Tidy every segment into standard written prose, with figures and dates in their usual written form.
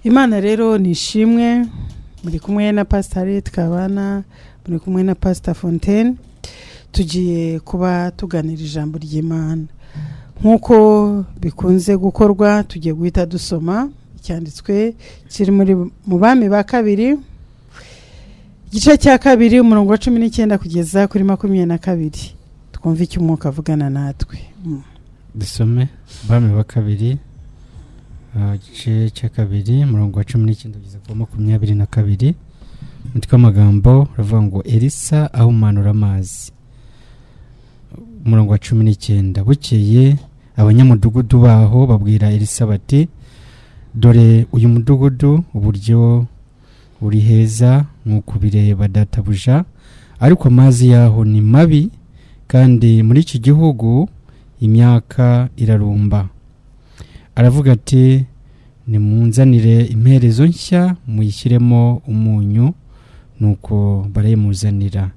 Imana rero nishimwe, muri kumwe na Pst Kabana, muri kumwe na Pst Fontaine. Tugiye kuba tuganira ijambo ry'Imana. Nkuko bikunze gukorwa, tugiye guhita dusoma icyanditswe kiri mu bami ba kabiri, igice cya kabiri, umurongo wa 19 kugeza kuri 22. Twumve icyo Umwuka avugana natwe. Dusome bami ba kabiri, igice cya kabiri, umurongo wa 19 kugeza kuri 22. Mutwe amagambo ravuga ngo Elisa ahumanura amazi. Umurongo wa 19. Bukeye abanyamudugudu baho babwira Elisa bati, dore uyu mudugudu uburyo uri heza nk'uko bireba databuja, ariko amazi yaho ni mabi, kandi muri iki gihugu imyaka irarumba. Aravuga ati, nimunzanire imperezo nshya muyishyiremo umunyu. Nuko barayimuzanira.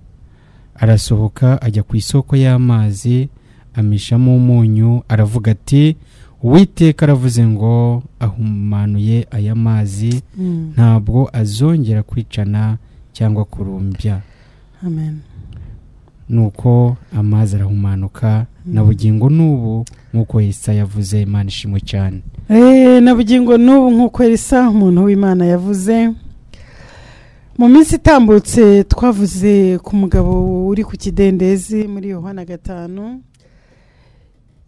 Arasohoka ajya ku isoko y'amazi, amishamo umunyu, aravuga ati, Uwiteka aravuze ngo ahumanuye aya mazi, ntabwo azongera kwicana cyangwa kurumbya. Amen. Nuko amazi arahumanuka, na bugingo n'ubu nk'uko Elisa yavuze. Imana ishimwe cyane. Na bugingo n'ubu nk'uko Elisa umuntu w'Imana yavuze. Mu minsi itambutse twavuze ku mugabo uri ku kidendezi muri Yohana 5.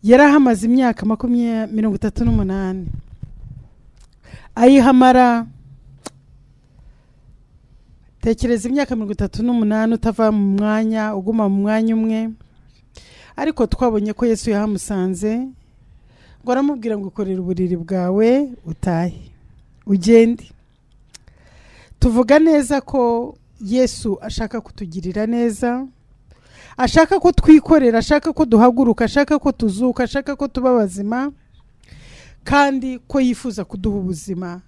Yarahamaze imyaka 38. Ayihamara, tekereza imyaka 38 utava mu mwanya, uguma mu mwanya umwe. Ariko twabonye ko Yesu yahamusanze ngo aramubwira ngo ukorera uburiri bwawe utahe ugende. Tuvuga neza ko Yesu ashaka kutugirira neza, ashaka ko twikorera, ashaka ko duhaguruka, ashaka ko tuzuka, ashaka ko tuba bazima, kandi ko yifuza kuduha ubuzima.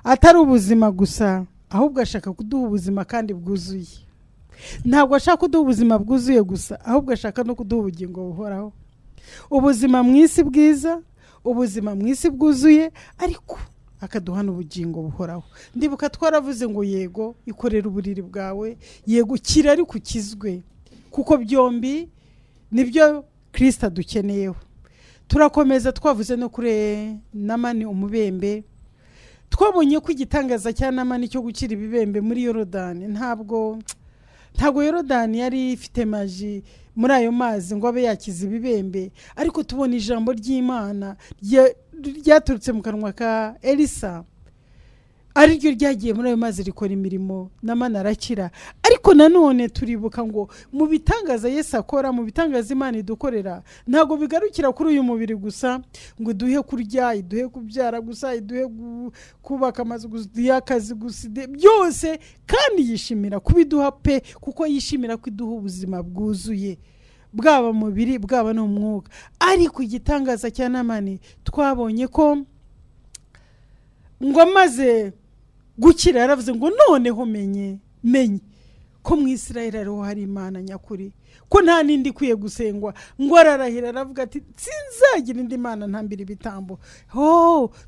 Atari ubuzima gusa, ahubwo ashaka kuduha ubuzima kandi bwuzuye. Ntabwo ashaka kuduha ubuzima bwuzuye gusa, ahubwo ashaka no kuduha ubugingo buhoraho. Ubuzima mw'isi bwiza, ubuzima mw'isi bwuzuye, ariko akaduha n'ubugingo buhoraho. Ndibuka twaravuze ngo yego ikorera uburiri bwawe, yego kira ariko ukizwe, kuko byombi nibyo Kristo dukeneyeho. Turakomeza twavuze no kure Namani umubembe. Twabonye ko igitangaza cya Namani cyo gukira ibibembe muri Yorodani, ntabwo Yorodani yari ifite maji muri ayo mazi ngo abe yakiza ibibembe, ariko tubona ijambo ry'Imana ryaturutse mu kanwa ka Elisa, ari ryo ryagiye muri ayo mazi rikora imirimo, Namani arakira. Ariko nanone turibuka ngo mu bitangaza Yesu akora, mu bitangaza Imana idukorera, ntago bigarukira kuri uyu mubiri gusa, ngo duhe kurya, iduhe kubyara gusa, iduhe kubaka amazu gusa, akazi gusa, byose. Kandi yishimira kubiduha pe, kuko yishimira kwiduha ubuzima bwuzuye, bwaba mubiri bwaba no mwuka. Ariko igitangaza cya Namani twabonye ko ngo amaze gukira yaravuze ngo noneho menye ko mu Isirayeli ariho hari Imana nyakuri, ko nta nindi kwiye gusengwa. Ngo ararahira aravuga ati, sinzagira indi Mana ntambira ibitambo.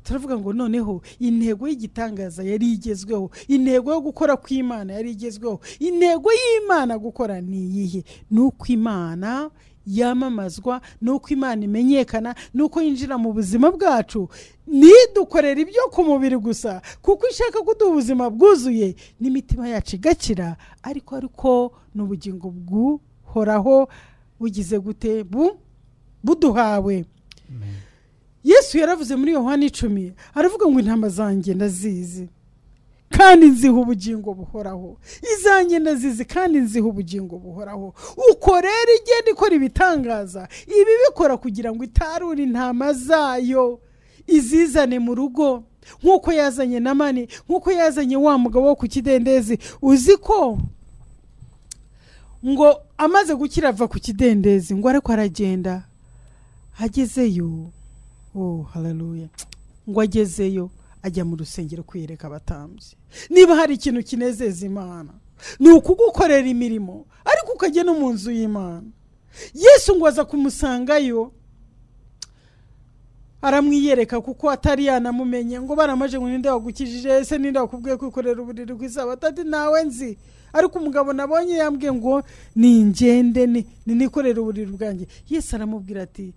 Turavuga ngo noneho intego y'igitangaza yari igezweho, intego yo gukora kw'Imana yari igezweho. Intego y'Imana gukora ni iyihe? Nuko Imana yamamazwa, nuko Imana imenyekana, nuko yinjira mu buzima bwacu. Nidukorera ibyo ku mubiri gusa, kuko ishaka kuduha ubuzima bwuzuye, n'imitima yacu igakira, ariko n'ubugingo bwuhoraho bugize gute buduhawe. Yesu yaravuze muri Yohana 10, aravuga ngo intama zanjye ndazizi kandi nziha ubugingo buhoraho, izanjye ndazizi kandi nziha ubugingo buhoraho. Uko rero igenda ikora ibitangaza, ibi bikora kugira ngo itarure intama zayo izizane mu rugo, nk'uko yazanye Namani, nk'uko yazanye wa mugabo wo ku kidendezi. Uzi ko ngo amaze gukira ava ku kidendezi, ngo ariko aragenda, agezeyo, haleluya, ngo agezeyo ajya mu rusengero kwiyereka abatambyi. Niba hari ikintu kinezeza Imana, ni ukugukorera imirimo, ariko ukajya no mu nzu y'Imana. Yesu ngo aza kumusangayo, aramwiyereka kuko atari yanamumenye ngo baramaje ngo ninde wagukijije ese ninde wakubwiye kwikorera uburiri kw'Isabato ati nawe nzi ariko umugabo nabonye yambwiye ngo ningende nikorera uburiri bwanjye. Yesu aramubwira ati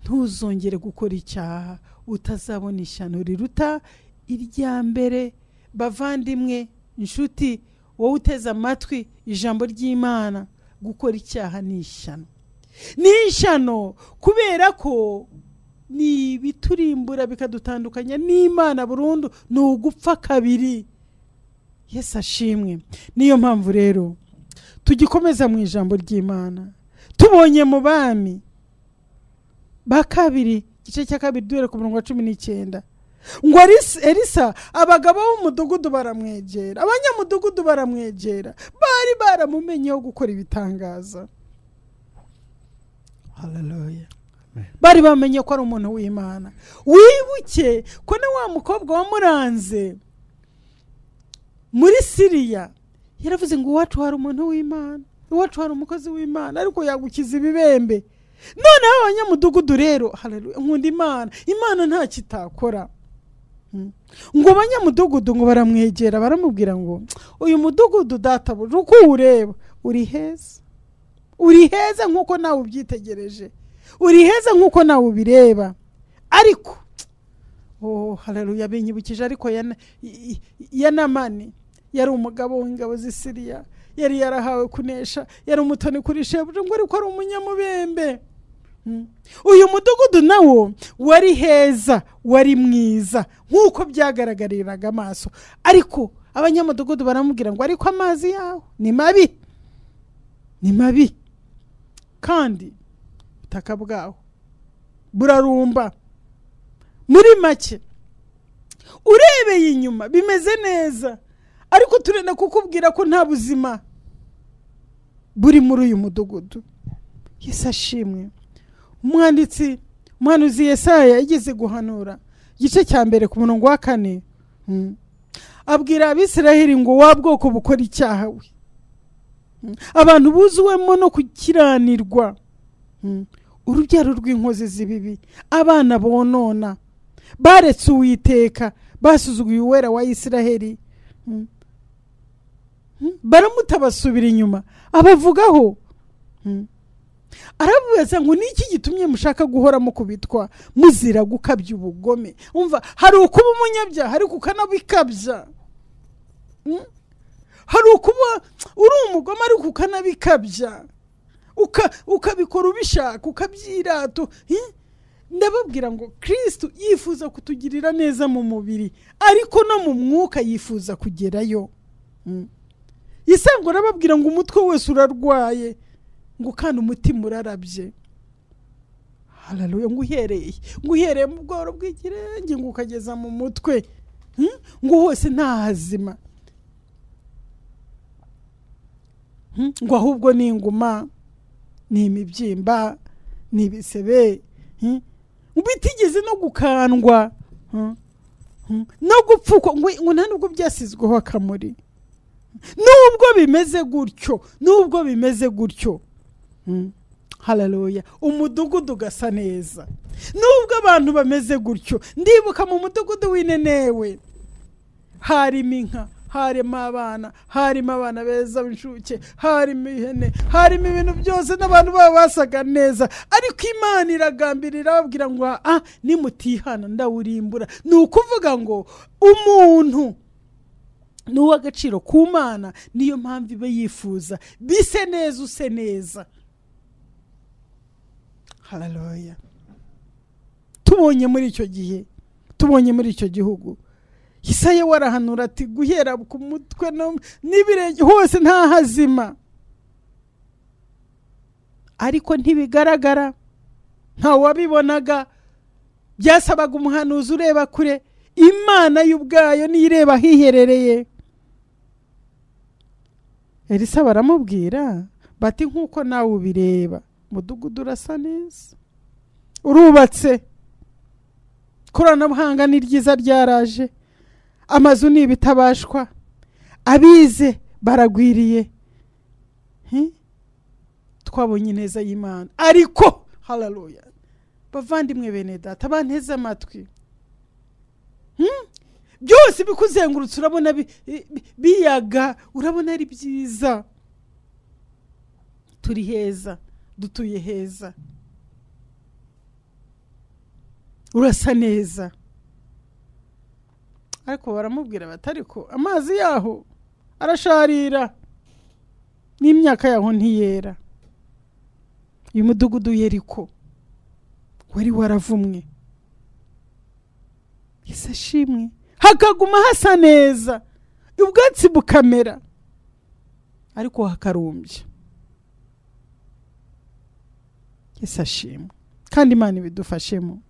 ntuzongere gukora icyaha utazabona ishyano riruta irya mbere. Bavandimwe inshuti wowe uteze amatwi ijambo ry'Imana, gukora icyaha ni ishyano kubera ko ni biturimbura bikadutandukanya n'Imana burundu, ni ugupfa kabiri. Yesu ashimwe. Niyo mpamvu rero tugikomeza mu ijambo ry'Imana. Tubonye mu Bami ba kabiri igice cya kabiri duhere ku murongo wa 19 ngo Elisa abagabo b'umudugudu baramwegera, abanyamudugudu baramwegera, bari baramumenyeho gukora ibitangaza. Haleluya. Bari bamenye ko ari umuntu w'Imana. Wibuke ko na wa mukobwa wamuranze muri Siriya yaravuze ngo iwacu hari umuntu w'Imana, iwacu hari umukozi w'Imana ariko yagukiza ibibembe. None abanyamudugudu rero haleluya nkunda Imana nta kitakora. Ngo abanyamudugudu ngo baramwegera baramubwira ngo uyu mudugudu databuja uko ureba uri heza nkuko nawe ubyitegereje, uri heza nkuko nawe ubireba, ariko haleluya binyibukije ariko ya Namani yari umugabo w'ingabo z'Isiriya, yari yarahawe kunesha, yari umutoni kuri shebuja ngo ariko ari umunyamubembe. Uyu mudugudu nawo wari heza, wari mwiza nkuko byagaragariraga amaso, ariko abanyamudugudu baramubwira ngo ariko amazi yaho ni mabi kandi ubutaka bwaho burarumba. Muri make urebeye inyuma bimeze neza, ariko turenda kukubwira ko nta buzima buri muri uyu mudugudu. Yesu ashimwe. Umuhanuzi Yesaya yigeze guhanura igice cya mbere ku murongo wa 4 abwira Abisiraheli ngo wa bwoko bukora icyaha we, abantu buzuwemo no kukiranirwa, urubyaro rw'inkozi z'ibibi, abana bonona, baretse Uwiteka, basuzuguye uwera wa Isiraheli, baramutabasubira inyuma abavugaho. Arabubaza ngo niki gitumye mushaka guhora mukubitwa muzira gukabya ubugome. Umva, hari ukuba umunyabyaha ariko ukanabikabya, hari ukuba uri umugome ariko ukanabikabya, ukabikora ubishaka, ukabyirato. Ndababwira ngo Kristo yifuza kutugirira neza mu mubiri, ariko no mu mwuka yifuza kugerayo. Isango arababwira ngo umutwe wese urarwaye, ngo kandi umutima urarabye. Haleluya. ngo uhereye mu bworo bw'ikirenge ngo ukageza mu mutwe, ngo hose nta hazima, ngo ahubwo ni inguma, ni imibyimba, ni ibisebe, bitigeze no gukandwa no gupfukwa, ngo nta nubwo byasizweho akamuri. Nubwo bimeze gutyo haleluya, umudugudu gasa neza. Nubwo abantu bameze gutyo, ndibuka mu mudugudu w'Inenewe harimo inka, harimo abana beza b'inshuke, harimo ihene, harimo ibintu byose n'abantu baba basaga neza, ariko Imana iragambirira babwira ngo nimutihana ndawurimbura. Ni ukuvuga ngo umuntu ni uw'agaciro ku Mana, niyo mpamvu ibe yifuza bise neza use neza. Haleluya. Tubonye muri icyo gihugu Yesaya warahanura ati guhera ku mutwe n'ibirenge hose nta hazima, ariko ntibigaragara, nta wabibonaga. Byasabaga umuhanuzi ureba kure, Imana y'ubwayo nireba hiherereye. Elisa baramubwira bati nkuko nawe ubireba, mudugudu urasa neza, urubatse, koranabuhanga ni ryiza ryaraje, amazu ni ibitabashwa, abize baragwiriye, twabonye neza y'Imana. Ariko haleluya, bavandimwe bene data banteze amatwi, byose bikuzengurutse urabona biyaga, urabona ari byiza, turi heza, dutuye heza, urasa neza, ariko baramubwira batari ko amazi yaho arasharira n'imyaka yaho ntiyera. Uyu mudugudu Yeriko wari waravumwe, Yesu ashimwe, hakaguma hasa neza, ubwatsi bukamera, ariko hakarumbya. Yesu ashimwe, kandi Imana ibidufashemo.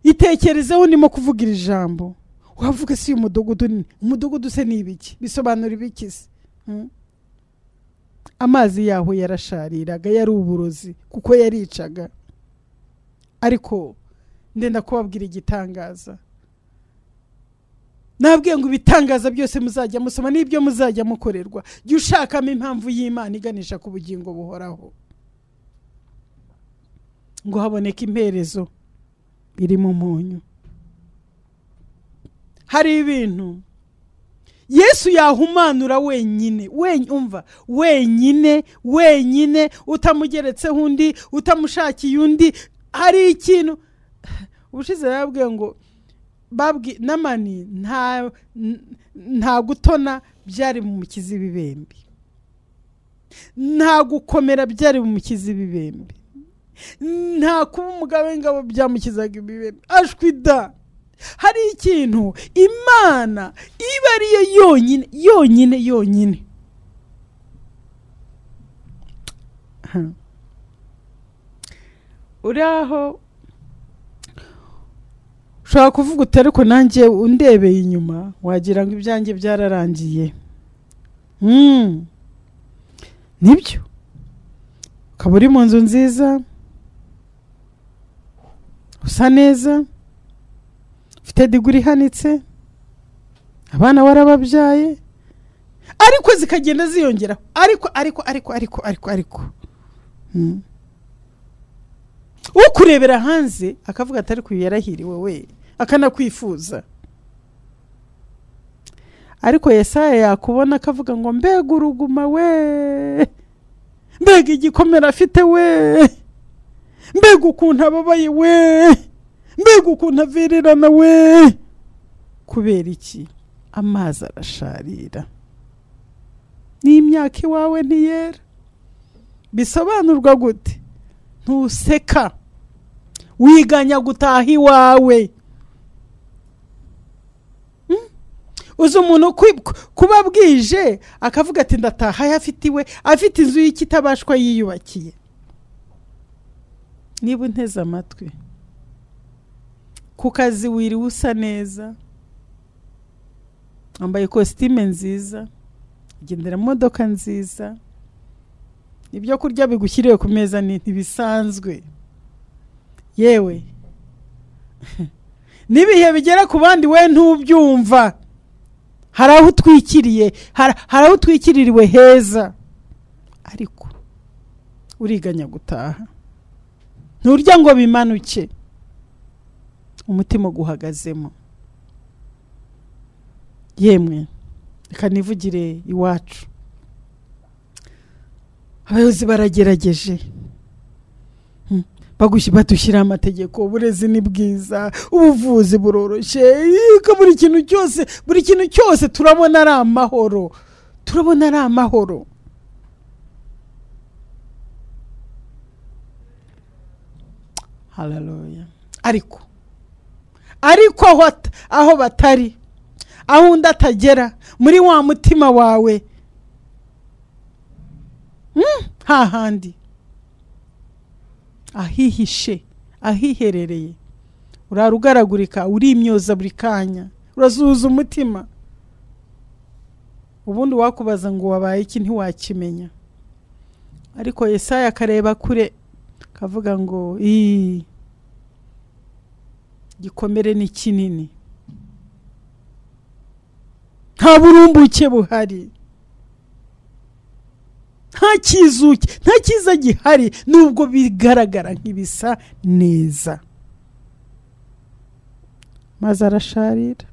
Itekerezeho ndimo kuvugira ijambo, wavuga si umudugudu se n'ibiki, bisobanura ibiki se? Amazi yaho yarashariraga, yari uburozi kuko yaricaga. Ariko ndenda kubabwira igitangaza, nabwiye ngo ibitangaza byose muzajya musoma n'ibyo muzajya mukorerwa, jya ushakamo impamvu y'Imana iganisha ku bugingo buhoraho, ngo haboneke imperezo iri mu munyu. Hari ibintu Yesu yahumanura wenyine, wenyine, utamugeretseho undi, utamushakiye undi. Hari ikintu ubushize yabwiye ngo namani nta gutona byari mu mukizi bibembe, nta gukomera byari mu mukizi bibembe, nta kuba umugabo w'ingabo byamukizaga ibibembe. Ashwida, hari ikintu Imana iba ariyo yonyine. Uraho ushobora kuvuga uti ariko nanjye undebeye inyuma wagira ngo ibyanjye byararangiye. Nibyo, ukaba uri mu nzu nziza, usa neza, ufite diguri ihanitse, abana warababyaye, ariko zikagenda ziyongera, ariko ukurebera hanze akavuga atari ko yarahiriwe we, akanakwifuza. Ariko Yesaya yakubona akavuga ngo mbega uruguma we, mbega igikomera afite we, mbega ukuntu ababaye we, mbega ukuntu avirirana we. Kubera iki? Amazi arasharira, n'imyaka iwawe ntiyera. Bisobanurwa gute? Ntuseka, wiganya gutaha iwawe. Uzi umuntu kuba bwije akavuga ati ndataha, yafitiwe afite inzu y'ikitabashwa yiyubakiye. Niba unteze amatwi, ku kazi wiriwe usa neza, wambaye kositime nziza, ugendera mu modoka nziza, ibyo kurya bigushyiriwe ku meza ntibisanzwe. Yewe n'ibihe bigera ku bandi we ntubyumva, hari aho utwikiriye, hari aho utwikiririwe heza, ariko uriganya gutaha. Nturya ngo bimanuke, umutima guhagazemo. Yemwe reka nivugire iwacu, abayobozi baragerageje, badushyira amategeko, uburezi ni bwiza, ubuvuzi buroroshye, buri kintu cyose turabona ari amahoro, haleluya. Ariko aho batari, aho undi atagera, muri wa mutima wawe, hahandi ahihishe, ahiherereye, urarugaragurika, uri imyoza buri kanya, urazuza umutima. Ubundi wakubaza ngo wabaye iki ntiwakimenya. Ariko Yesaya akareba kure, kavuga ngo gikomere ni kinini, nta burumbuke buhari, nta cyiza gihari nubwo bigaragara nk'ibisa neza. Maze arasharira.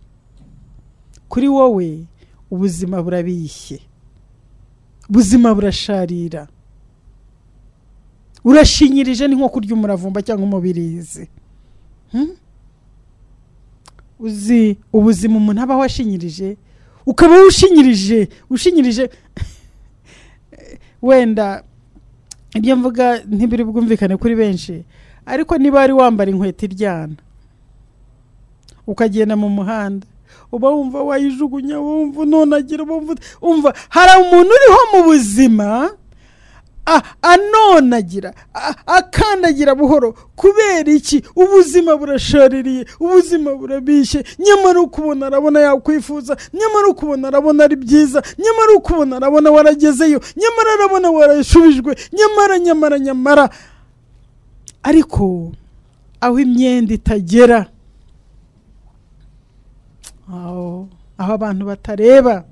Kuri wowe ubuzima burabishye, ubuzima burasharira, urashinyirije ni nko kurya umuravumba cyangwa umubirizi. Uzi ubuzima umuntu aba washinyirije, ukaba ushinyirije wenda ibyo mvuga ntibiri bwumvikane kuri benshi, ariko niba ari wambara inkweto iryana ukagenda mu muhanda uba wumva wayijugunya, wumva nonagira, wumva hari umuntu uriho mu buzima anonagira akandagira buhoro. Kubera iki? Ubuzima burashaririye, ubuzima burabishye, nyamara ukubona arabona yakwifuza, nyamara ukubona arabona ari byiza, nyamara ukubona arabona waragezeyo, nyamara arabona warashubijwe, nyamara ariko aho imyenda itagera, aho abantu batareba,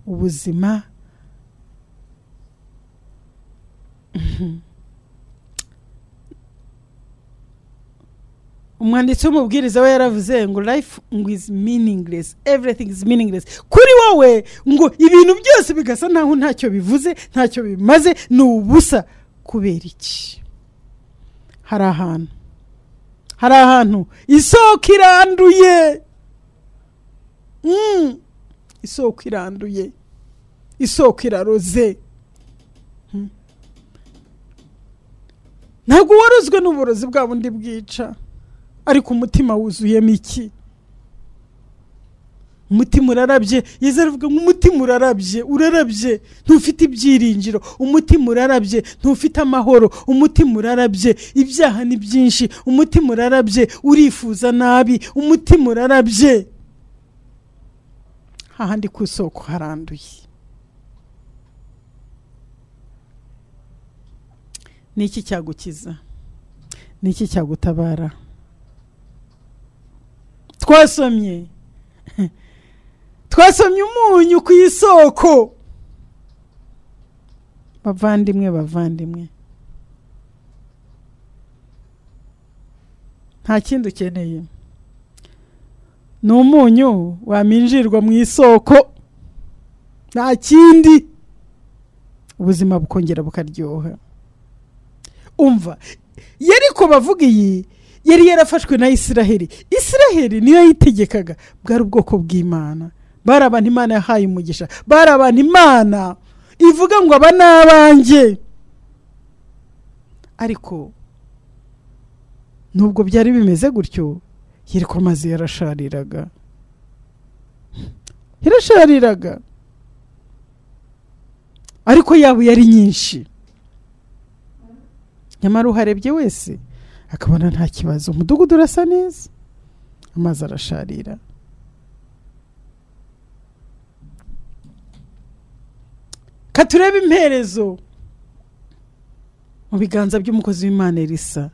ubuzima umwanditsi w'umubwiriza we yaravuze ngo life is meaningless, everything is meaningless. Kuri wowe ngo ibintu byose bigasa naho ntacyo bivuze, ntacyo bimaze, ni ubusa. Kubera iki? Hari ahantu isoko iranduye, isoko iranduye, isoko iraroze. Ntabwo warozwe n'uburozi bwa bundi bwica, ariko umutima wuzuyemo iki? Umutima urarabye. Yesu aravuga ngo umutima urarabye, ntufite ibyiringiro. Umutima urarabye, ntufite amahoro. Umutima urarabye, ibyaha ni byinshi. Umutima urarabye, urifuza nabi. Umutima urarabye. Hahandi ku isoko haranduye. Niki cyagukiza? Niki cyagutabara? Twasomye umunyu ku isoko. Bavandimwe, nta kindi ukeneye, ni umunyu waminjirwa mu isoko, nta kindi, ubuzima bukongera bukaryoha. Umva, Yeriko bavuga iyi yari yarafashwe na Isiraheli niyo yitegekaga, bwari ubwoko bw'Imana, bari abantu Imana yahaye umugisha, bari abantu Imana ivuga ngo aba n'abanjye. Ariko nubwo byari bimeze gutyo, Yeriko maze yarashariraga, ariko yabo yari nyinshi. Nyamara uharebye wese akabona nta kibazo, umudugudu urasa neza, amazi arasharira. Katurebe imperezo mu biganza by'umukozi w'Imana Elisa,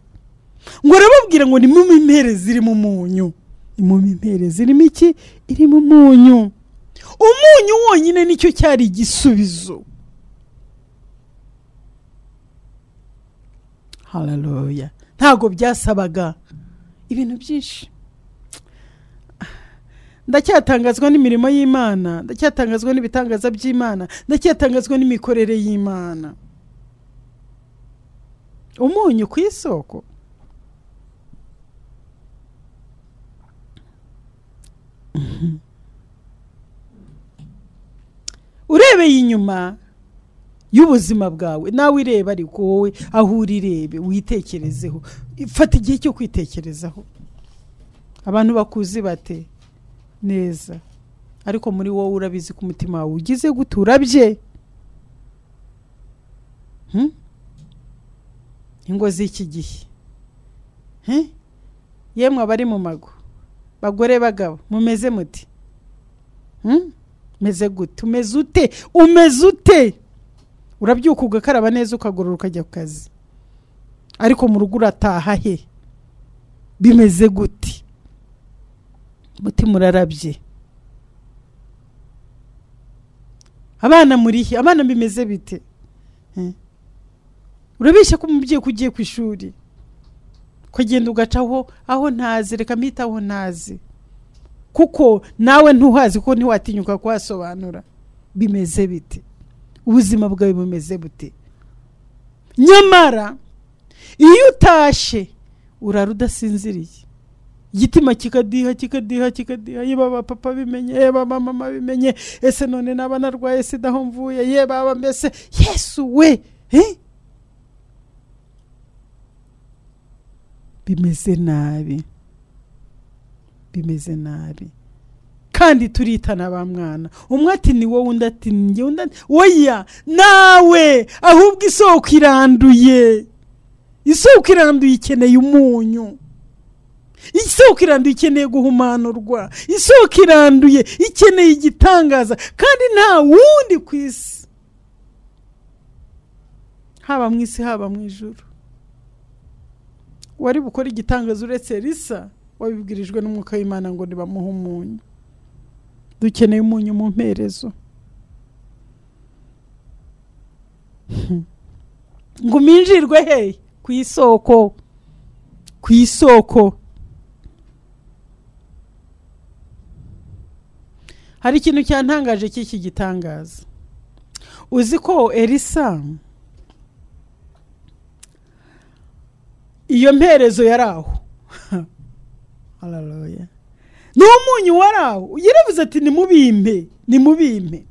ngo arababwira ngo ni mu imperezi iri mu munyu. Mu imperezi irimo iki? Iri mu munyu. Umunyu wonyine nicyo cyari igisubizo. Hallelujah. Ntago byasabaga ibintu byinshi. Ndacyatangazwa n'imirimo y'Imana, ndacyatangazwa n'ibitangaza by'Imana, ndacyatangazwa n'imikorere y'Imana. Umunyu ku isoko. Urebeye inyuma y'ubuzima bwawe, nawe ireba, ariko wowe aho urirebe witekerezeho. Fata igihe cyo kwitekerezaho. Abantu bakuzi bate neza, ariko muri wowe urabizi ku mutima wawe ugize guturabye. Ingo z'iki gihe, yemwe abari mu mago, bagore bagabo, mumeze muti? Meze gute? Umeze ute? Urabyuka ugakaraba neza, ukagorora ukajya ku kazi, ariko mu rugo urataha he? Bimeze gute? Mutima urarabye. abana murihe, abana bimeze bite? Urabeshya ko umubyeyi kugiye ku ishuri kugenda ugacaho aho ntazi, reka mpitaho ntazi, kuko nawe ntuhazi ko ntiwatinyuka kuhasobanura. Bimeze bite? Ubuzima bwawe bumeze bute? Nyamara iyo utashe urara udasinziriye, igitima kikadiha kikadiha kikadiha, yeba papa bimenye, yeba mama bimenye, ese none naba narwaye sida aho mvuye, yeba mbese Yesu we, bimeze nabi, bimeze nabi. Kandi turitana ba mwana, umwe ati ni wowe, undi ati njye, undi oya nawe, ahubwo isoko iranduye, isoko iranduye ikeneye umunyu, isoko iranduye ikeneye guhumanurwa, isoko iranduye ikeneye igitangaza, kandi nta wundi ku isi, haba mu isi haba mu ijuru, wari bukora igitangaza uretse Elisa wabibwirijwe n'umwuka w'Imana ngo nibamuhe umunyu. Dukeneye umunyu mu mperezo. Ngo minjirwe he? Ku isoko, ku isoko. Hari ikintu cyantangaje cy'iki gitangaza. Uzi ko Elisa iyo mperezo yaraho, haleluya, n'umunyu waraho, yaravuze ati nimubimpe, nimubimpe.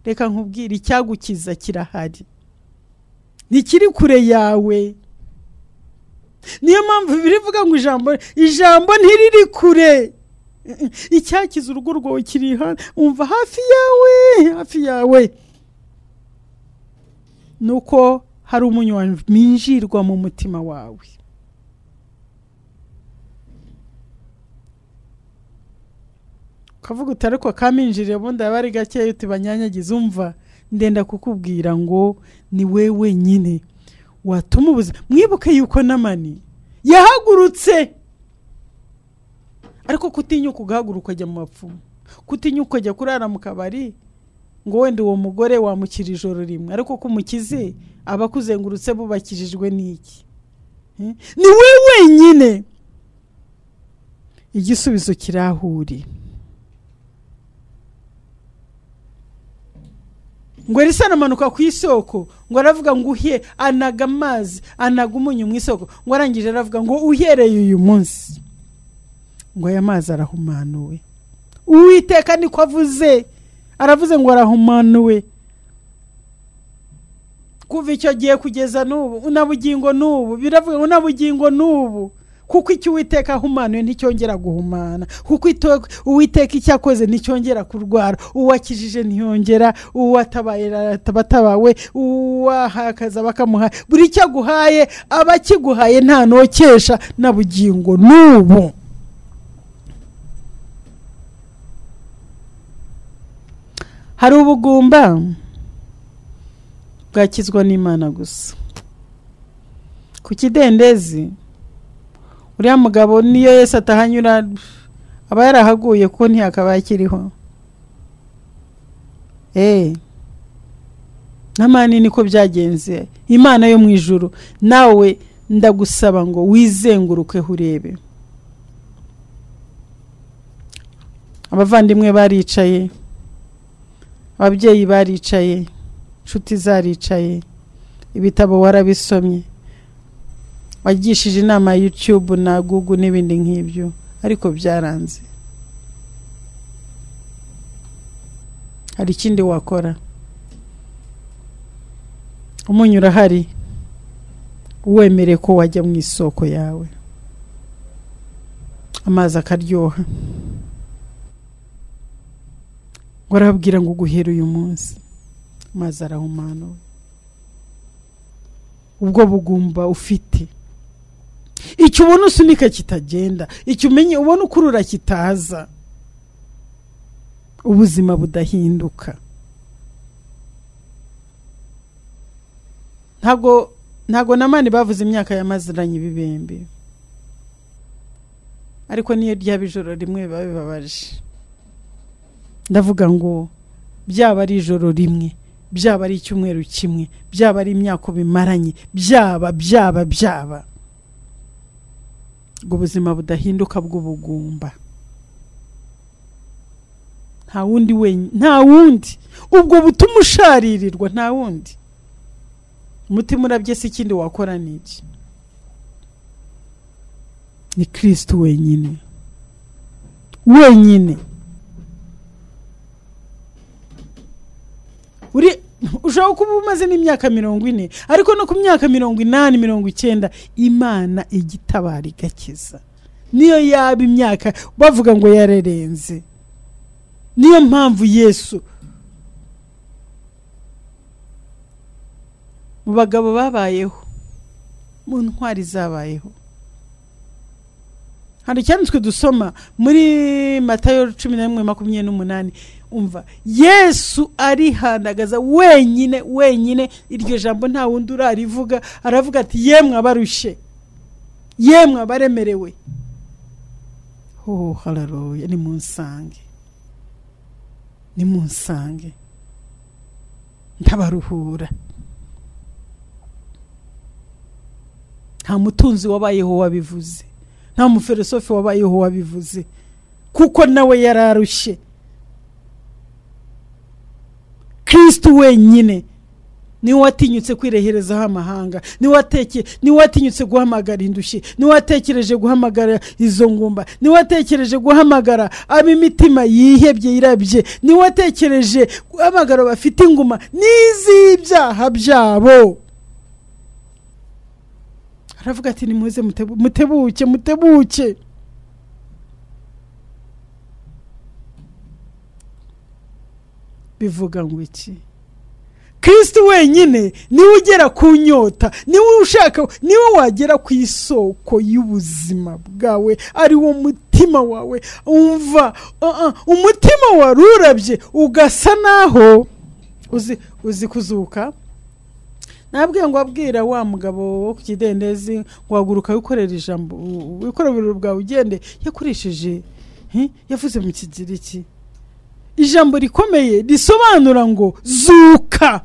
Reka nkubwire, icyagukiza kirahari, ntikiri kure yawe. Niyo mpamvu birivuga ngo ijambo ntiriri kure. Icyakiza urugo rwawe kiri hano, umva hafi yawe, hafi yawe. Nuko hari umunyu waminjirwa mu mutima wawe. Kavuga utari ko kaminjiriye bundi abari gake utibanyanyagize, umva ndenda kukubwira ngo ni wewe nyine watuma ubuzima. Mwibuke yuko Namani yahagurutse, ariko kutinyuka ugahaguruka ajya mu bapfumu, kutinyuka ajya kurara mu kabari ngo wenda uwo mugore wamukira ijoro rimwe, ariko kumukize abakuzengurutse bubakijijwe n'iki? Ni wewe nyine. Igisubizo kirahuri. Ngo Elisa amanuka ku isoko, ngo aravuga ngo uhiye, anaga amazi, anaga umunyu mu isoko, ngo arangije aravuga ngo uhereye uyu munsi ngo aya mazi arahumanuwe. Uwiteka niko avuze, aravuze ngo arahumanuwe. Kuva icyo gihe kugeza n'ubu, unabugingo n'ubu, biravuga ngo unabugingo n'ubu, kuko icyo Uwiteka ahumanuye nticyongera guhumana, kuko Uwiteka icyo akoze nticyongera kurwara, uwakijije ntiyongera, uwatabaye batabawe, uwahakaza bakamuha, buri cyo aguhaye abakiguhaye nta nokesha, nabugingo n'ubu. Hari ubugumba bwakizwa n'Imana gusa. Ku kidendezi uriya mugabo niyo Yesu atahanyura aba yarahaguye ko ntiyakaba akiriho. Namani niko byagenze. Imana yo mu ijuru, nawe ndagusaba ngo wizenguruke urebe. Abavandimwe baricaye, ababyeyi baricaye, inshuti zaricaye, ibitabo warabisomye, wagishije inama ya YouTube na Google n'ibindi nk'ibyo, ariko byaranze. Hari ikindi wakora? Umunyu urahari, uwemere ko wajya mu isoko yawe, amazi akaryoha. Ngo arabwira ngo guhera uyu munsi amazi arahumanuwe. Ubwo bugumba ufite, icyo ubona usunika kitagenda, icyo umenye ubona ukurura kitaza, ubuzima budahinduka. Ntago Namani bavuze imyaka yamaziranye ibibembe, ariko niyo ryabijoro rimwe babibabaje. Ndavuga ngo byaba ari ijoro rimwe, byaba ari icyumweru kimwe, byaba ari imyaka bimaranye, byaba ubwo buzima budahinduka bw'ubugumba. Nta wundi ubwo butuma usharirirwa, nta wundi. Umutima urabye si ikindi wakora n'iki, ni Kristo wenyine. Ushobora kuba umaze n'imyaka 40, ariko no ku myaka 80, 90 Imana igitabara igakiza. Niyo yaba imyaka bavuga ngo yarerenze. Niyo mpamvu Yesu mu bagabo babayeho, mu ntwari zabayeho, hari cyanditswe dusoma muri Matayo 11:28. Umva, Yesu arihandagaza wenyine, iryo jambo nta wundi urarivuga. Aravuga ati yemwe abarushe, yemwe abaremerewe, haleluya, nimunsange ndabaruhura. Nta mutunzi wabayeho wabivuze, nta mufilosofi wabayeho wabivuze, kuko nawe yararushe. Kristo wenyine niwe watinyutse kwireherezaho amahanga, niwe watinyutse guhamagara indushyi, niwe watekereje guhamagara izo ngumba, niwe watekereje guhamagara ab'imitima yihebye irabye, niwe watekereje guhamagara bafite inguma n'iz'ibyaha byabo. Aravuga ati nimuze mutebuke. Bivuga ngo iki? Kristo wenyine niwe ugera ku nyota, niwe ushaka, niwe wagera ku isoko y'ubuzima bwawe, ari wo mutima wawe. Umva, umutima warurabye ugasa naho uzi kuzuka. Nabwiye ngo abwira wa mugabo wo ku kidendezi ngo haguruka wikorera ijambo, wikorera bwawe ugende. Yakoresheje yavuze mu Kigiriki ijambo rikomeye risobanura ngo zuka,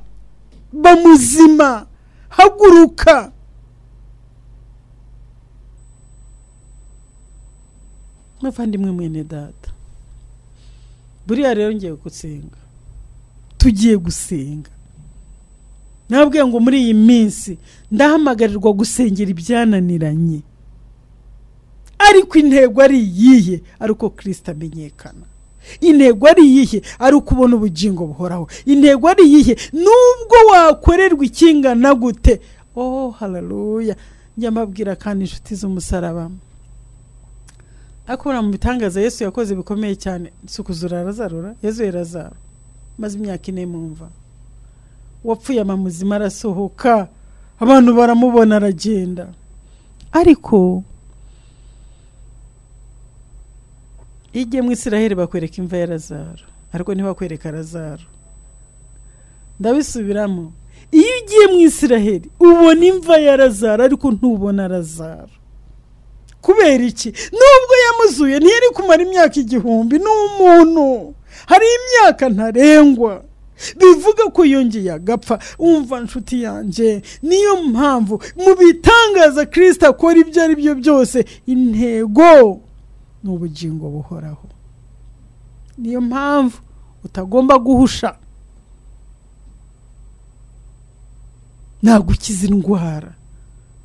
bamuzima, haguruka. Muvandimwe mwene data, buriya rero ngiye gusenga, tugiye gusenga. Nabwiye ngo muri iyi minsi ndahamagarirwa gusengera ibyananiranye, ariko intego ari iyihe? Ari uko Kristo amenyekana. Intego ari iyihe? Ari ukubona ubugingo buhoraho. Intego ari iyihe? Nubwo wakorerwa ikingana gute. Haleluya. Njya mbabwira kandi inshuti z'umusaraba, akora mu bitangaza Yesu yakoze bikomeye cyane. Sukuzura Lazaro, Yesu Lazaro maze imyaka 4 mumva, wapfuye amamuzima arasohoka, abantu baramubona aragenda. Ariko ijye mu Isiraheli bakwereka imva ya Lazaro, ariko ntibakwereka Lazaro. Ndabisubiramo, iyo ugiye mu Isiraheli ubona imva ya Lazaro, ariko ntubona Lazaro. Kubera iki? Nubwo yamuzuye ntiyari kumara imyaka 1000, n'umuntu hari imyaka ntarengwa, bivuga ko yongeye agapfa. Umva nshuti yanjye, niyo mpamvu mu bitangaza Kristo akora ibyo ari byo byose, intego n'ubugingo buhoraho. Niyo mpamvu utagomba guhusha. Nagukiza indwara,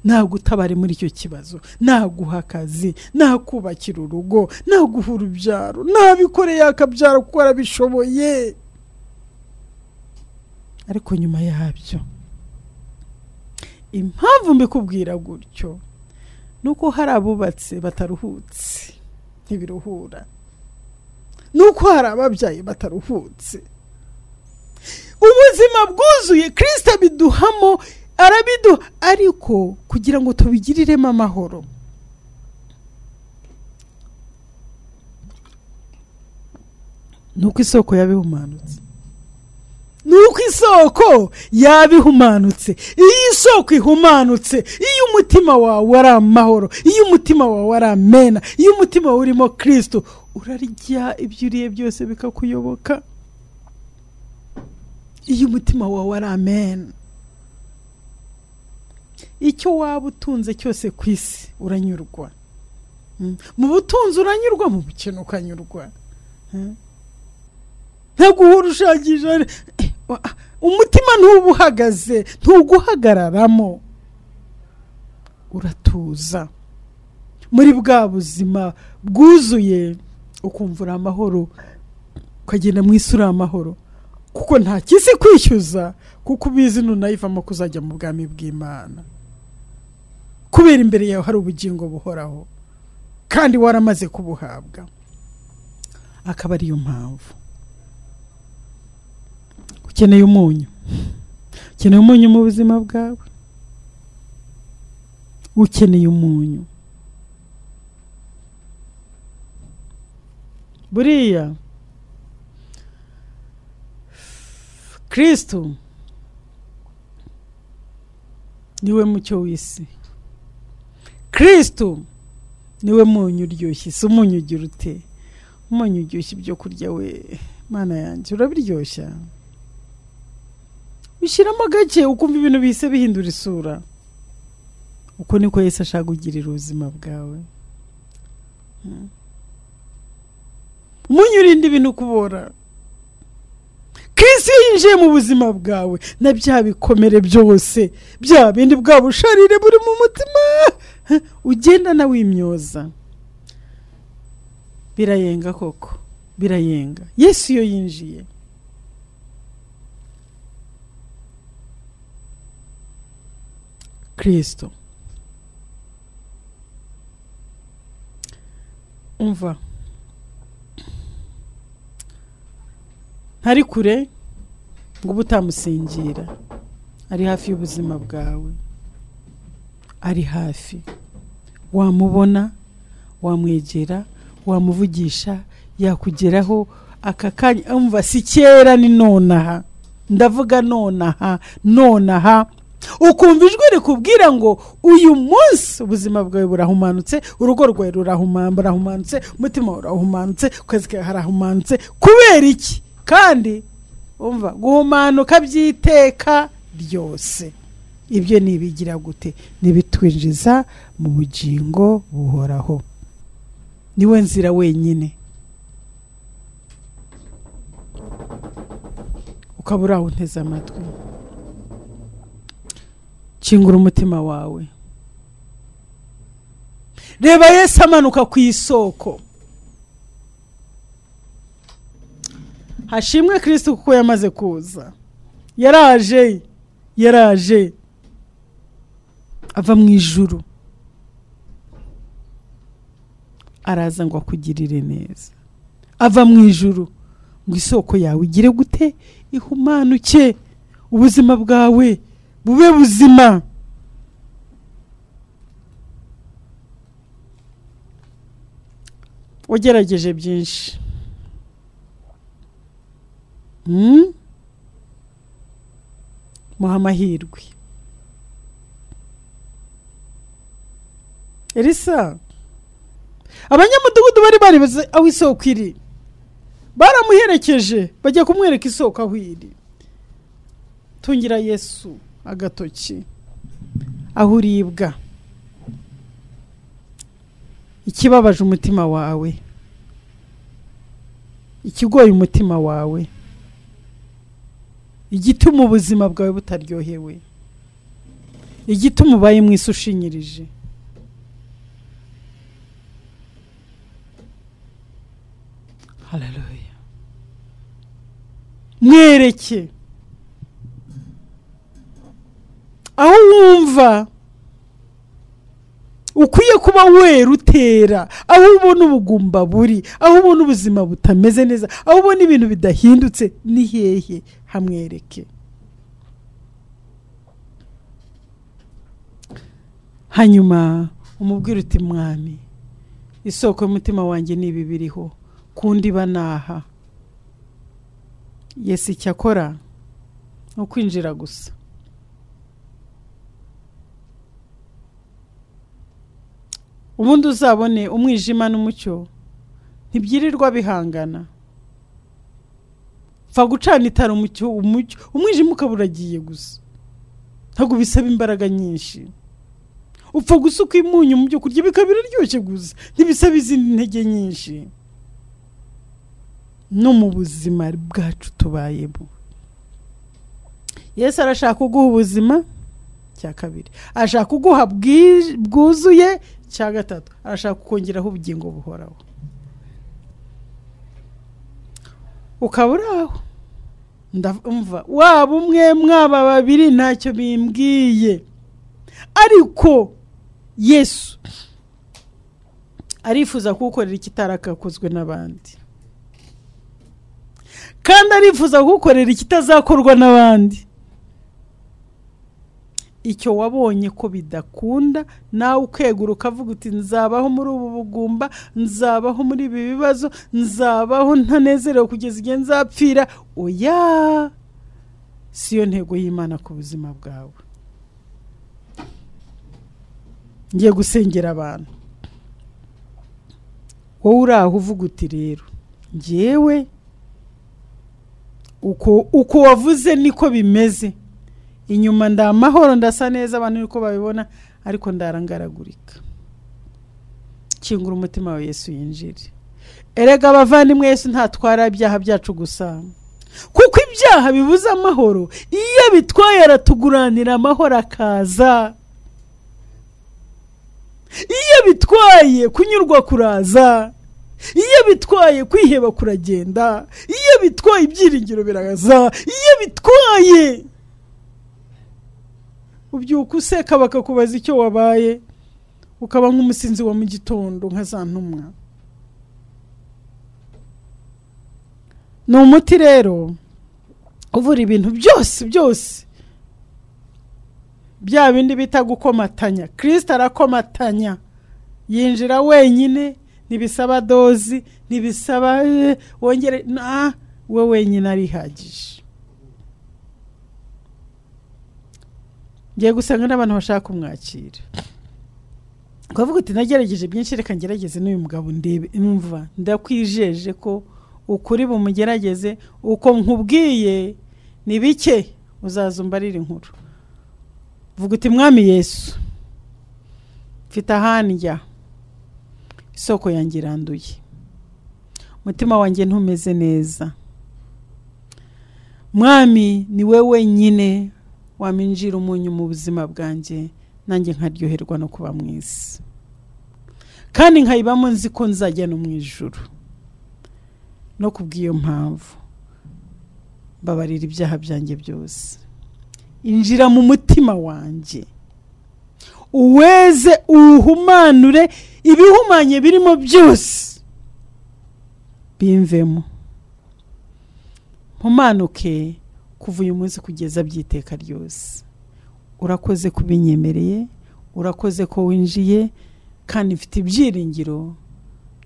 nagutabare muri icyo kibazo, naguha akazi, nakubakira urugo, naguha urubyaro, nabikoreye akabyara kuko arabishoboye. Ariko nyuma yabyo, impamvu mbikubwira gutyo nuko hari abubatse bataruhutse, ntibiruhura. Nuko hari ababyaye bataruhutse. Ubuzima bwuzuye Kristo biduhamo, arabiduha, ariko kugira ngo tubigiriremo amahoro. Nuko isoko yabihumanutse. Nuko isoko yabihumanutse. Iyi soko ihumanutse, iyo umutima wawe ari amahoro, iyo umutima wawe ari amena, iyo umutima wawe urimo Kristo, urarya ibyo uriye byose bikakuyoboka. iyo umutima wawe ari amen, icyo waba utunze cyose ku isi uranyurwa. Mu butunzi uranyurwa, mu bukene ukanyurwa. Ntaguhora ushakisha, umutima ntuba uhagaze, ntuguhagararamo, uratuza muri bwa buzima bwuzuye, ukumva uri amahoro, ukagenda mu isi uri amahoro, kuko nta kisi kwishyuza, kuko ubizi nunayivamo kuzajya mu bwami bw'Imana, kubera imbere yawe hari ubugingo buhoraho kandi waramaze kubuhabwa. Akaba ariyo mpamvu ukeneye umunyu, ukeneye umunyu mu buzima bwawe, ukeneye umunyu. Buriya Kristo niwe mucyo w'isi, Kristo niwe munyu uryoshye. Si umunyu ugira ute? Umunyu uryoshye ibyo kurya we Mana yanjye, urabiryoshya, ushyiramo gake ukumva ibintu bihise bihindura isura. Uko niko Yesu ashaka kugirira ubuzima bwawe. Umunyu urinda ibintu kubora. Kristo yinjiye mu buzima bwawe, na bya bikomere byose, bya bindi bwa busharire buri mu mutima, ugenda na wimyoza, birayenga koko, birayenga. Yesu iyo yinjiye, Kristo, umva, ntari kure ngo butamusingira, ari hafi y'ubuzima bwawe, ari hafi. Wamubona, wamwegera, wamuvugisha, yakugeraho aka kanya. Umva, si kera, ni nonaha. Ndavuga nonaha, nonaha. Ukumva ijwi rikubwira ngo uyu munsi ubuzima bwawe burahumanutse, urugo rwawe rurahumanutse, umutima wawe urahumanutse, kwezi kawe harahumanutse. Kubera iki? Kandi umva, guhumanuka by'iteka ryose, ibyo nibigira gute? Nibitwinjiza mu bugingo buhoraho. Niwe nzira wenyine. Ukabura unteze amatwi, kingura umutima wawe, reba Yesu amanuka ku isoko. Hashimwe Kristo kuko yamaze kuza, yaraje ava mu ijuru, araza ngo akugirire neza. Ava mu ijuru ngo isoko yawe igire gute? Ihumanuke, ubuzima bwawe bube buzima. Ugerageje byinshi, muha amahirwe. Elisa, abanyamudugudu bari baribaza aho isoko iri, baramuherekeje bajya kumwereka isoko aho iri. Tungira Yesu agatoki aho uribwa, ikibabaje umutima wawe, ikigoye umutima wawe, igituma ubuzima bwawe butaryohewe, igituma ubaye mu isi ushinyirije. Haleluya. Mwereke aho wumva ukwiye kuba wera utera, aho ubona ubugumba buri, aho ubona ubuzima butameze neza, aho ubona ibintu bidahindutse, ni hehe? Hamwereke. Hanyuma umubwire uti, Mwami, isoko y'umutima wanjye ni ibi biriho, kundi banaha. Yesu icyo akora ni ukwinjira gusa. Ubundi uzabone umwijima n'umucyo ntibyirirwa bihangana. upfa gucana itara umucyo umwijima ukaburagiye gusa, ntabwo bisaba imbaraga nyinshi. Upfa gusuka imunyu mu byo kurya bikaba biraryoshye gusa, ntibisaba izindi ntege nyinshi. No mu buzima bwacu tubayemo, Yesu arashaka kuguha ubuzima, cya kabiri arashaka kuguha bwuzuye, cya gatatu arashaka kukongeraho ubugingo buhoraho. Ukaburaho ndumva waba umwe mwaba babiri ntacyo bimbwiye, ariko Yesu arifuza kugukorera ikitarakakozwe n'abandi, kandi arifuza kugukorera ikitazakorwa n'abandi. Icyo wabonye ko bidakunda, nawe ukegura ukavuga uti nzabaho muri ubu bugumba, nzabaho muri ibi bibazo, nzabaho ntanezerewe kugeza igihe nzapfira. Oya, siyo ntego y'Imana ku buzima bwawe. Ngiye gusengera abantu. Wowe uraho uvuga uti rero njyewe uko wavuze niko bimeze, inyuma ndamahoro ndasa neza, abantu niko babibona, ariko ndarangaragurika. Kingura umutima wa Yesu yinjire. Erega abavandimwe, Yesu ntatwara ibyaha byacu gusa, kuko ibyaha bibuza amahoro. Iyo bitwaye aratuguranira amahoro akaza. Iyo bitwaye kunyurwa kuraza, iyo bitwaye kwiheba kuragenda, iyo bitwaye ibyiringiro biraza, iyo bitwaye ubyuka useka bakakubaza icyo wabaye, ukaba nk'umusinzi wa mu gitondo nka za ntumwa. Ni umuti rero uvura ibintu byose bya bindi bita gukomatanya. Kristo arakomatanya, yinjira wenyine, ntibisaba dozi, ntibisaba wongere, we wenyine arihagije. Ngiye gusanga n'abantu bashaka kumwakira, ukavuga uti nagerageje byinshi, reka ngerageze n'uyu mugabo ndebe. Numva ndakwijeje ko ukuri bumugerageze, uko nkubwiye ni bike uzazumbarira inkuru. Vuga uti Mwami Yesu, mfite ahanjya, isoko yanjye iranduye, umutima wanjye ntumeze neza. Mwami, ni wewe wenyine waminjira umunyu mu buzima bwanjye, nanjye nkaryoherwa no kuba mwisi, kandi nkayibamo nzi ko nzajya no mu ijuru. No kubw'iyo mpamvu babarira ibyaha byanjye byose, injira mu mutima wanjye, uweze uhumanure ibihumanye birimo byose, bimvemo, mpumanuke kuva uyu munsi kugeza byiteka ryose. Urakoze kubinyemereye, urakoze ko winjiye, kandi mfite ibyiringiro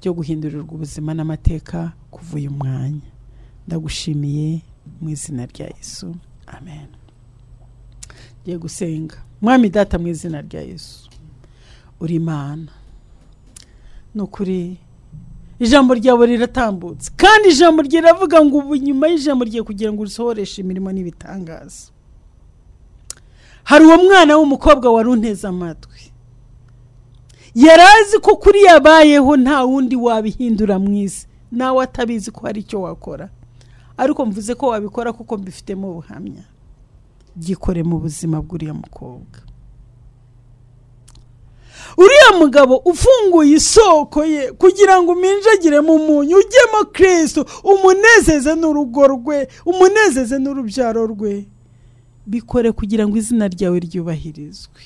byo guhindurirwa ubuzima n'amateka kuva uyu mwanya. Ndagushimiye mu izina rya Yesu, amen. Ngiye gusenga. Mwami Data, mu izina rya Yesu, uri Imana, nukuri ijambo ryawe riratambutse, kandi ijambo riravuga ngo ubu nyuma y'ijambo rye kugira ngo usohoreshe imirimo n'ibitangaza. Hari uwo mwana w'umukobwa wari unteze amatwi, yarazi ko kuri yabayeho nta wundi wabihindura mwisi, nawe atabizi ko hari icyo wakora, ariko mvuze ko wabikora kuko mbifitemo ubuhamya. Gikore mu buzima bw'uriya mukobwa. Uriya mugabo ufunguye isoko ye kugira ngo uminjagire mu munyu, ujyemo Kristo, umunezeze n'urugo rwe, umunezeze n'urubyaro rwe. Bikore kugira ngo izina ryawe ryubahirizwe,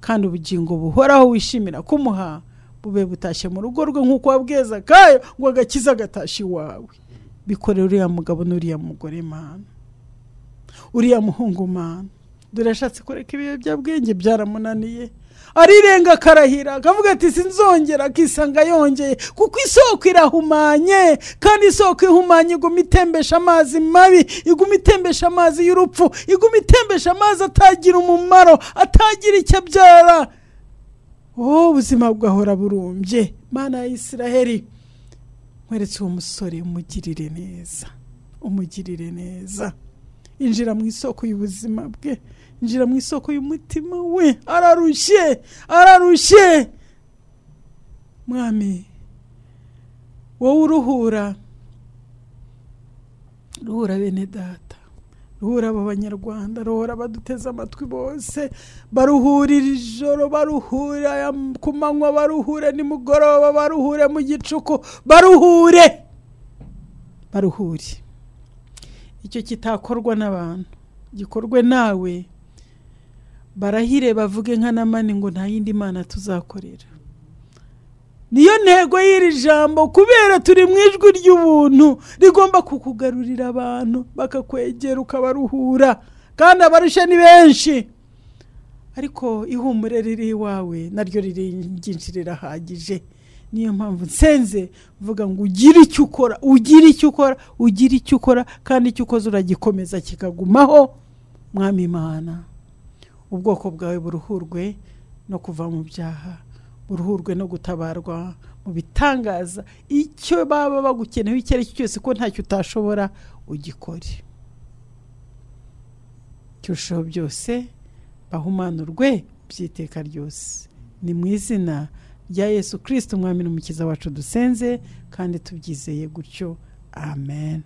kandi ubugingo buhoraho wishimira kumuha bube butashye mu rugo rwe nk'uko wabweza kayo ngo agakiza agatashi wawe. Bikore uriya mugabo n'uriya mugore Mana, uriya muhungu Mana, durashatse kureka ibihe by'abwenge byaramunaniye, arirenga karahira akavuga ati sinzongera, akisanga yongeye, kuko isoko irahumanye, kandi isoko ihumanye iguma itembesha amazi mabi, iguma itembesha amazi y'urupfu, iguma itembesha amazi atagira umumaro, atagira icyo abyara. Ubuzima bwahora burumbye. Mana ya Isiraheli, nkweretse uwo musore umugirire neza, umugirire neza. Injira mu isoko y'ubuzima bwe, injira mu isoko y'umutima we. Ararushye Mwami, wowe uruhura bene data, ruhura abo banyarwanda, ruhura baduteze amatwi bose, baruhurira ijoro, baruhura ku manywa, baruhure nimugoroba, baruhure mu gicuku, baruhure. Icyo kitakorwa n'abantu gikorwe nawe. Barahire bavuge nka Namani ngo nta yindi mana tuzakorera. Niyo ntego y'iri jambo, kubera turi mu ijwi ry'ubuntu rigomba kukugarurira abantu bakakwegera ukabaruhura, kandi abarusha ni benshi, ariko ihumure riri iwawe naryo ryinshi rirahagije. Niyo mpamvu nsenze mvuga ngo ugire icyo ukora, kandi icyo ukoze uragikomeza kikagumaho. Mwami Imana, ubwoko bwawe buruhurwe no kuva mu byaha, buruhurwe no gutabarwa mu bitangaza. Icyo baba bagukenewe icyo ari cyo cyose, ko ntacyo utashobora, ugikore. Cyushaho byose bahumanurwe by'iteka ryose. Ni mu izina rya Yesu Kristo umwami n'umukiza wacu dusenze kandi tubyizeye gutyo. Amen.